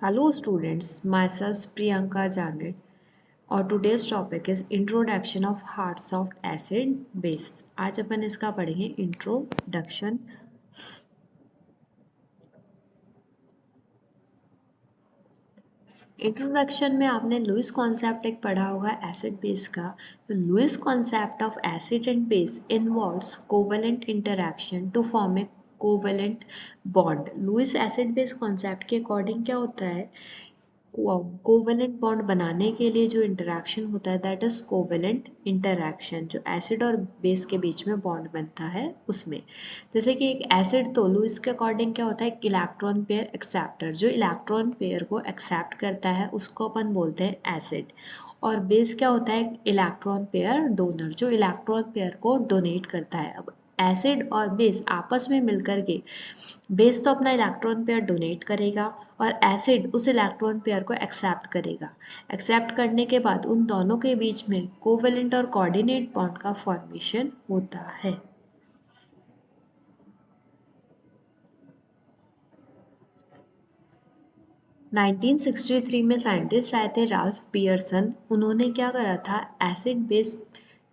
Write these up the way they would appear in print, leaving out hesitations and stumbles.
Hello students, myself Priyanka Jangid और today's topic is introduction of hard soft acid base। आज अपन इसका पढ़ेंगे introduction. Introduction में आपने लुईस कॉन्सेप्ट एक पढ़ा होगा एसिड बेस का। तो Lewis concept of acid and base involves covalent interaction to form a covalent bond. Lewis acid base concept के अकॉर्डिंग क्या होता है, कोवेलेंट बॉन्ड बनाने के लिए जो इंटरेक्शन होता है दैट इज कोवेलेंट इंटरेक्शन, जो एसिड और बेस के बीच में बॉन्ड बनता है उसमें। जैसे कि एक एसिड तो लुईस के अकॉर्डिंग क्या होता है, एक इलेक्ट्रॉन पेयर एक्सेप्टर, जो इलेक्ट्रॉन पेयर को एक्सेप्ट करता है उसको अपन बोलते हैं एसिड। और बेस क्या होता है, इलेक्ट्रॉन पेयर डोनर, जो इलेक्ट्रॉन पेयर को डोनेट करता है। अब एसिड और बेस आपस में मिलकर के, बेस तो अपना इलेक्ट्रॉन पेयर डोनेट करेगा और एसिड उस इलेक्ट्रॉन पेयर को एक्सेप्ट करेगा। एक्सेप्ट करने के बाद उन दोनों के बीच में कोवेलेंट और कोऑर्डिनेट बॉन्ड का फॉर्मेशन होता है। नाइनटीन 1963 में साइंटिस्ट आए थे राल्फ पियर्सन। उन्होंने क्या करा था, acid base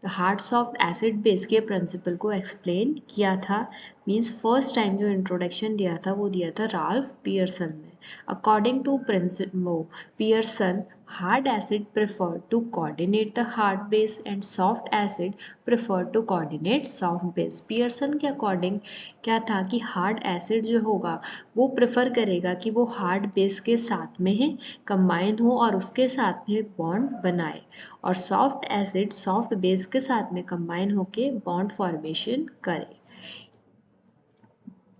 hard soft acid base के प्रिंसिपल को एक्सप्लेन किया था। मींस फर्स्ट टाइम जो इंट्रोडक्शन दिया था वो दिया था राल्फ पियर्सन ने। According to principle Pearson, hard acid prefer to coordinate the hard base and soft acid prefer to coordinate soft base। Pearson के अकॉर्डिंग क्या था कि हार्ड एसिड जो होगा वो प्रेफर करेगा कि वो हार्ड बेस के साथ में ही कंबाइन हो और उसके साथ में बॉन्ड बनाए, और सॉफ्ट एसिड सॉफ्ट बेस के साथ में कंबाइन होके बॉन्ड फॉर्मेशन करे।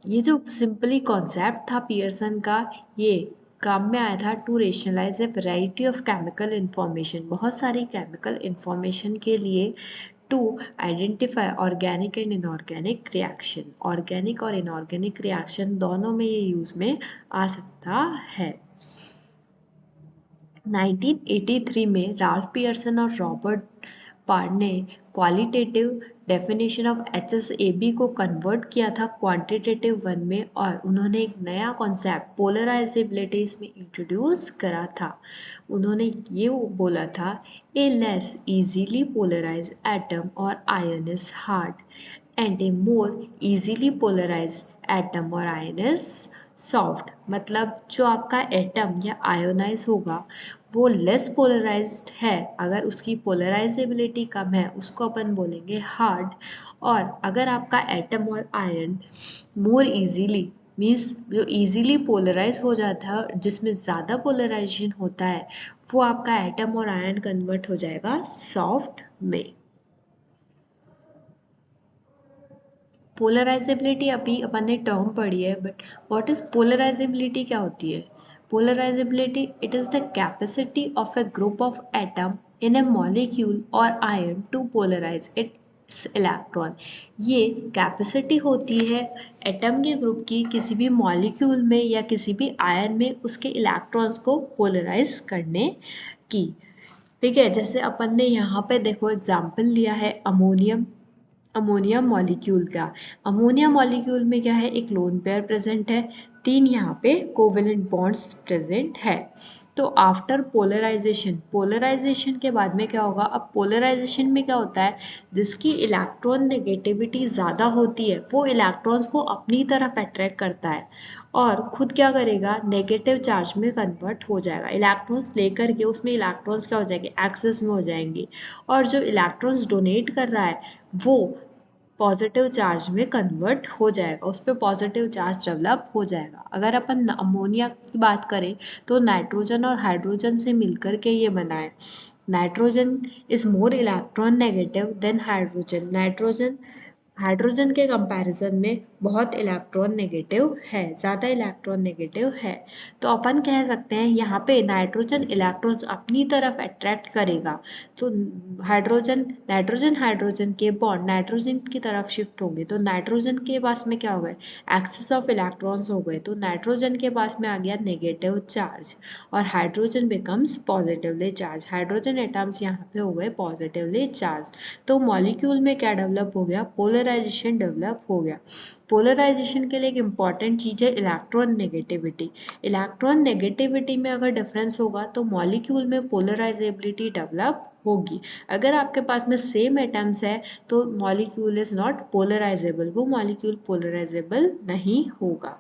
ये जो सिंपली कॉन्सेप्ट था पियर्सन का, ये काम में आया था to rationalise a variety of chemical information, बहुत सारी केमिकल इंफॉर्मेशन के लिए। To identify organic and inorganic reaction, organic और इनऑर्गेनिक रिएक्शन दोनों में ये यूज में आ सकता है। 1983 में राल्फ पियर्सन और रॉबर्ट पार्ड ने क्वालिटेटिव डेफिनेशन ऑफ HSAB को कन्वर्ट किया था क्वांटिटेटिव वन में, और उन्होंने एक नया कॉन्सेप्ट पोलराइजेबिलिटी इसमें इंट्रोड्यूस करा था। उन्होंने ये बोला था, a less easily polarise atom और ion is hard and a more easily polarise atom और आयन इज सॉफ्ट। मतलब जो आपका एटम या आयोनाइज होगा वो लेस पोलराइज्ड है, अगर उसकी पोलराइजेबिलिटी कम है उसको अपन बोलेंगे हार्ड। और अगर आपका एटम और आयन मोर इजीली मीन्स जो इजीली पोलराइज हो जाता है, जिसमें ज़्यादा पोलराइजेशन होता है, वो आपका एटम और आयन कन्वर्ट हो जाएगा सॉफ्ट में। पोलराइजेबिलिटी अभी अपन ने टर्म पढ़ी है, बट व्हाट इज पोलराइजेबिलिटी, क्या होती है? Polarisability, it is the capacity of a group of atom in a molecule और ion to polarise its electron. ये कैपेसिटी होती है एटम के ग्रुप की किसी भी मॉलिक्यूल में या किसी भी आयन में उसके इलेक्ट्रॉन्स को पोलराइज करने की। ठीक है, जैसे अपन ने यहाँ पे देखो एग्जाम्पल लिया है अमोनियम, अमोनियम मॉलिक्यूल का। अमोनिया मॉलिक्यूल में क्या है, एक लोन पेयर प्रेजेंट है, तीन यहाँ पे कोवेलेंट बॉन्ड्स प्रेजेंट है। तो आफ्टर पोलराइजेशन, पोलराइजेशन के बाद में क्या होगा, अब पोलराइजेशन में क्या होता है, जिसकी इलेक्ट्रॉन नेगेटिविटी ज़्यादा होती है वो इलेक्ट्रॉन्स को अपनी तरफ अट्रैक्ट करता है और खुद क्या करेगा, नेगेटिव चार्ज में कन्वर्ट हो जाएगा। इलेक्ट्रॉन्स लेकर के उसमें इलेक्ट्रॉन्स क्या हो जाएंगे, एक्सेस में हो जाएंगे, और जो इलेक्ट्रॉन्स डोनेट कर रहा है वो पॉजिटिव चार्ज में कन्वर्ट हो जाएगा, उस पर पॉजिटिव चार्ज डेवलप हो जाएगा। अगर अपन अमोनिया की बात करें तो नाइट्रोजन और हाइड्रोजन से मिलकर के ये बना है। Nitrogen is more electron negative than hydrogen. Nitrogen hydrogen के कंपैरिजन में बहुत इलेक्ट्रॉन नेगेटिव है, ज़्यादा इलेक्ट्रॉन नेगेटिव है। तो अपन कह सकते हैं यहाँ पे नाइट्रोजन इलेक्ट्रॉन्स अपनी तरफ अट्रैक्ट करेगा, तो हाइड्रोजन नाइट्रोजन हाइड्रोजन के बॉन्ड नाइट्रोजन की तरफ शिफ्ट होंगे, तो नाइट्रोजन के पास में क्या हो गए, एक्सेस ऑफ इलेक्ट्रॉन्स हो गए, तो नाइट्रोजन के पास में आ गया नेगेटिव चार्ज और hydrogen becomes positively charge. Hydrogen atoms यहाँ पे हो गए पॉजिटिवली चार्ज। तो मॉलिक्यूल में क्या डेवलप हो गया, पोलराइजेशन डेवलप हो गया। पोलराइजेशन के लिए एक इम्पॉर्टेंट चीज़ है इलेक्ट्रॉन नेगेटिविटी। इलेक्ट्रॉन नेगेटिविटी में अगर डिफरेंस होगा तो मॉलिक्यूल में पोलराइजेबिलिटी डेवलप होगी। अगर आपके पास में सेम एटम्स है तो मॉलिक्यूल इज नॉट पोलराइजेबल, वो मॉलिक्यूल पोलराइजेबल नहीं होगा।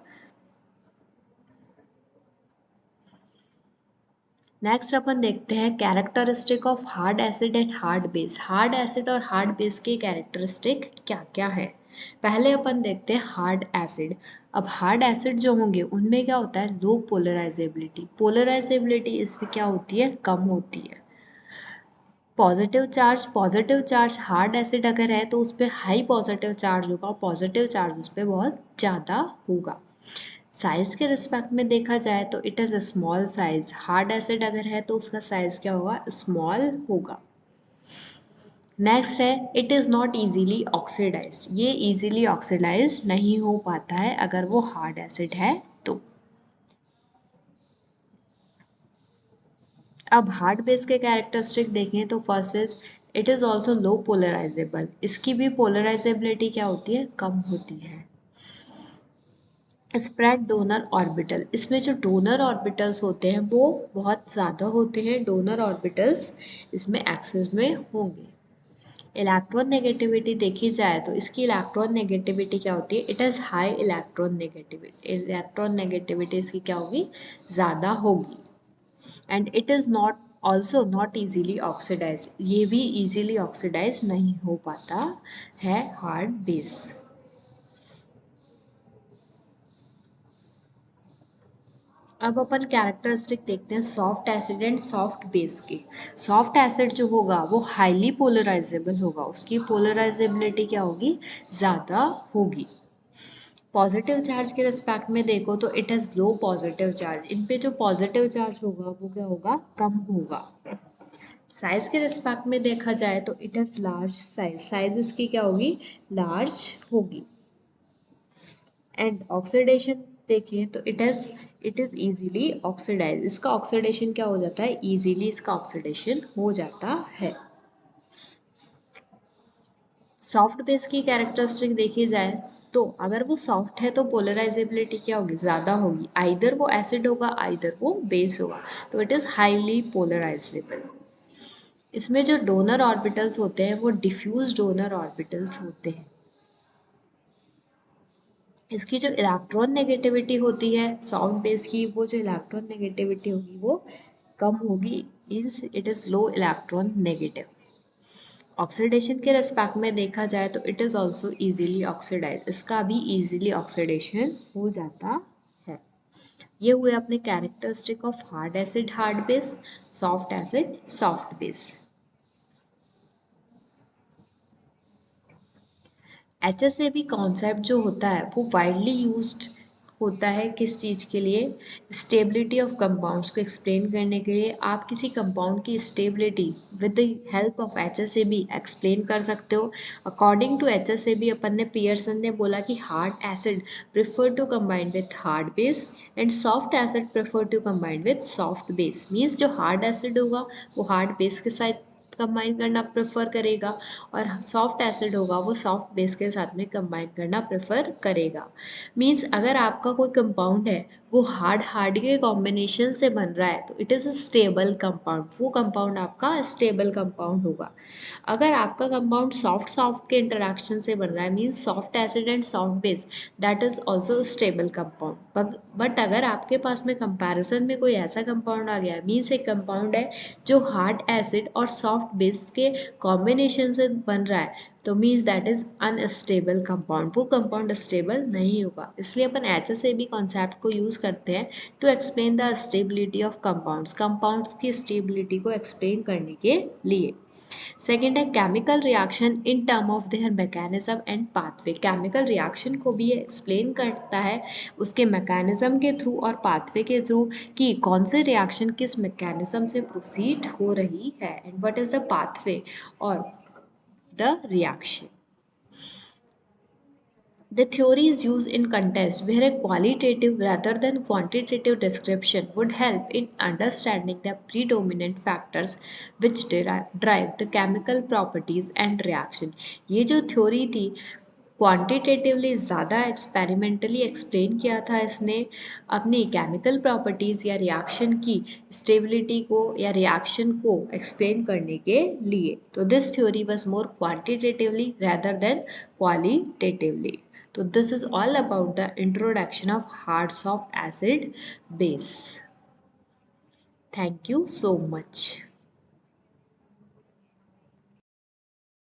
नेक्स्ट अपन देखते हैं characteristic of hard acid and hard base. Hard acid और हार्ड बेस के कैरेक्टरिस्टिक क्या क्या है। पहले अपन देखते हैं हार्ड एसिड। अब हार्ड एसिड जो होंगे उनमें क्या होता है, लो पोलराइजेबिलिटी। पोलराइजेबिलिटी इसमें क्या होती है, कम होती है। पॉजिटिव चार्ज हार्ड एसिड अगर है तो उस पर हाई पॉजिटिव चार्ज होगा, पॉजिटिव चार्ज उस पर बहुत ज़्यादा होगा। साइज के रिस्पेक्ट में देखा जाए तो it is a small size. Hard acid अगर है तो उसका साइज क्या होगा, स्मॉल होगा। नेक्स्ट है it is not easily oxidise. ये इजीली ऑक्सीडाइज नहीं हो पाता है अगर वो हार्ड एसिड है तो। अब हार्ड बेस के कैरेक्टरिस्टिक देखें तो first is it is also low polarisable. इसकी भी पोलराइजेबिलिटी क्या होती है, कम होती है। स्प्रेड डोनर ऑर्बिटल, इसमें जो डोनर ऑर्बिटल्स होते हैं वो बहुत ज़्यादा होते हैं। डोनर ऑर्बिटल्स इसमें एक्सेस में होंगे। इलेक्ट्रॉन नेगेटिविटी देखी जाए तो इसकी इलेक्ट्रॉन नेगेटिविटी क्या होती है, it is high electron negativity. Electron negativity इसकी क्या होगी, ज़्यादा होगी। And it is not also not easily oxidise, ये भी ईजीली ऑक्सीडाइज नहीं हो पाता है हार्ड बेस। अब अपन कैरेक्टरिस्टिक देखते हैं soft acid and soft base के। सॉफ्ट एसिड जो होगा वो हाईली पोलराइजेबल होगा, उसकी पोलराइजेबिलिटी क्या होगी, ज़्यादा होगी। पॉजिटिव चार्ज के रिस्पेक्ट में देखो तो it has low positive charge, इन पे जो पॉजिटिव चार्ज होगा वो क्या होगा, कम होगा। साइज के रिस्पेक्ट में देखा जाए तो it has large size, size इसकी क्या होगी, लार्ज होगी। एंड ऑक्सीडेशन देखें तो इट इज़ इजीली ऑक्सीडाइज, इसका ऑक्सीडेशन क्या हो जाता है, इजीली इसका ऑक्सीडेशन हो जाता है। सॉफ्ट बेस की कैरेक्टरिस्टिक देखी जाए तो अगर वो सॉफ्ट है तो पोलराइजेबिलिटी क्या होगी, ज़्यादा होगी। आइदर वो एसिड होगा आइदर वो बेस होगा, तो इट इज़ हाईली पोलराइजेबल। इसमें जो डोनर ऑर्बिटल्स होते हैं वो डिफ्यूज डोनर ऑर्बिटल्स होते हैं। इसकी जो इलेक्ट्रॉन नेगेटिविटी होती है सॉफ्ट बेस की, वो जो इलेक्ट्रॉन नेगेटिविटी होगी वो कम होगी, means it is low electron negative. Oxidation के रेस्पेक्ट में देखा जाए तो it is also easily oxidise, इसका भी ईजीली ऑक्सीडेशन हो जाता है। ये हुए अपने characteristic of hard acid hard base, soft acid soft base. HSAB concept जो होता है वो वाइडली यूज्ड होता है किस चीज़ के लिए, स्टेबिलिटी ऑफ कंपाउंड्स को एक्सप्लेन करने के लिए। आप किसी कंपाउंड की stability with the help of HSAB explain कर सकते हो। अकॉर्डिंग टू HSAB अपन ने पियर्सन ने बोला कि hard acid prefer to combine with hard base and soft acid prefer to combine with soft base. Means जो हार्ड एसिड होगा वो हार्ड बेस के साथ कंबाइन करना प्रेफर करेगा और सॉफ्ट एसिड होगा वो सॉफ्ट बेस के साथ में कंबाइन करना प्रेफर करेगा। मीन्स अगर आपका कोई कंपाउंड है वो हार्ड हार्ड के कॉम्बिनेशन से बन रहा है तो it is a stable compound, वो कंपाउंड आपका स्टेबल कंपाउंड होगा। अगर आपका कंपाउंड सॉफ्ट सॉफ्ट के इंटरेक्शन से बन रहा है, means soft acid and soft base, that is also stable compound. But अगर आपके पास में कंपैरिजन में कोई ऐसा कंपाउंड आ गया, मीन्स एक कंपाउंड है जो हार्ड एसिड और सॉफ्ट बेस के कॉम्बिनेशन से बन रहा है, तो means that is unstable compound, वो कंपाउंड स्टेबल नहीं होगा। इसलिए अपन HSAB कॉन्सेप्ट को यूज़ करते हैं to explain the stability of compounds, compounds की स्टेबिलिटी को एक्सप्लेन करने के लिए। सेकेंड है chemical reaction in term of their mechanism and pathway. Chemical reaction को भी ये एक्सप्लेन करता है उसके मैकेनिज्म के थ्रू और पाथवे के थ्रू कि कौन से रिएक्शन किस मैकेनिज्म से प्रोसीड हो रही है and what is the pathway और the reaction. The theory is used in contests where a qualitative rather than quantitative description would help in understanding the predominant factors which drive the chemical properties and reaction. ये जो theory थी quantitatively ज़्यादा experimentally explain किया था इसने अपनी chemical properties या reaction की स्टेबिलिटी को या रिएक्शन को एक्सप्लेन करने के लिए। तो this theory was more quantitatively rather than qualitatively. So this is all about the introduction of hard soft acid base. Thank you so much.